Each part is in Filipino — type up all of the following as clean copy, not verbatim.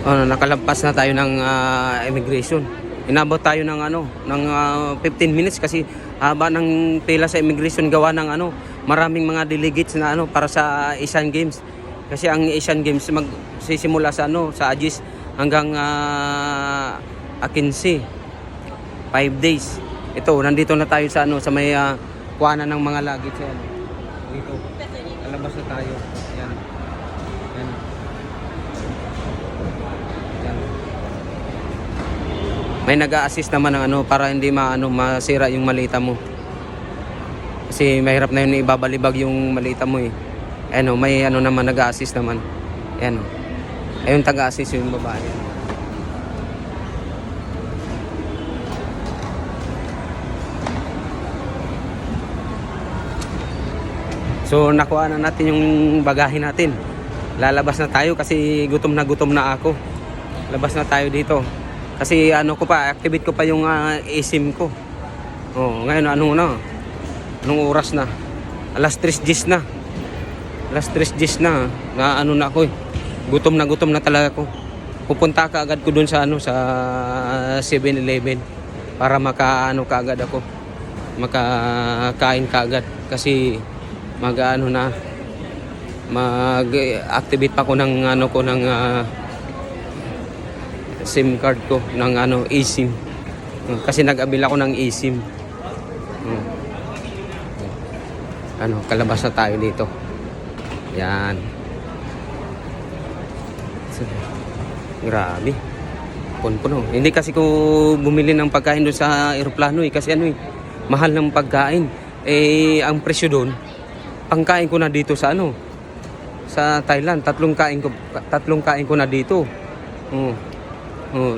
Nakalampas na tayo ng immigration. Inabot tayo ng ng 15 minutes kasi haba ng pila sa immigration gawa ng maraming mga delegates na para sa Asian Games. Kasi ang Asian Games magsisimula sa sa Agis hanggang 15, 5 days. Ito, nandito na tayo sa sa may kuhanan ng mga luggage dito. Lalabas na tayo. Yan. Yan. Yan. May nag-a-assist naman ng para hindi masira yung malita mo. Kasi mahirap na yun ibabalibag yung malita mo eh. May naman nag-a-assist naman. Ayan o. Ayun taga-assist yung babae. So nakuha na natin yung bagahe natin. Lalabas na tayo kasi gutom na ako. Labas na tayo dito. Kasi activate ko pa yung eSIM ko. Ngayon anong oras na? Alas 3:10 na. Alas 3:10 na. Na ako eh. Gutom na talaga ako. Pupunta ka agad ko dun sa sa 7-Eleven para kaagad ako. Makakain kaagad kasi mag-activate pa ko ng SIM card ko ng eSIM. Kasi nag-abil ako ng eSIM. Kalabas na tayo dito. Yan. Grabe. Puno. Hindi kasi ko bumili ng pagkain doon sa eroplano kasi mahal ng pagkain. Ang presyo doon, pangkain ko na dito sa sa Thailand, tatlong kain ko na dito.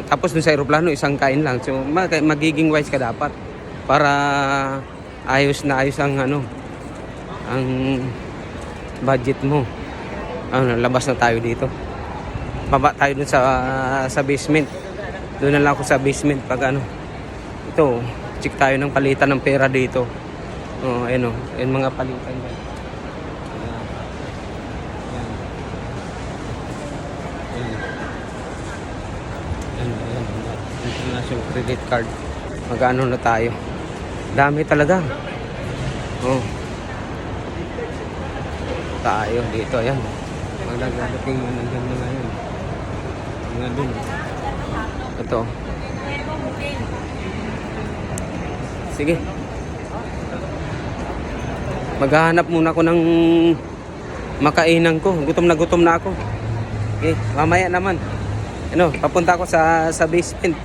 Tapos dun sa eroplano isang kain lang. So magiging wise ka dapat para ayos na ayos ang ang budget mo. Labas na tayo dito. Baba tayo dun sa basement. Doon na lang ako sa basement pag ito, check tayo ng palitan ng pera dito. Ayun mga palitan dyan. International credit card. Magkano na tayo? Dami talaga. Tayo dito, ayan. Magdadating nandiyan na ngayon. Mga dun. Ito. Sige. Maghahanap muna ako ng makainan ko. Gutom na ako. Okay, mamaya naman. Papunta ako sa basement.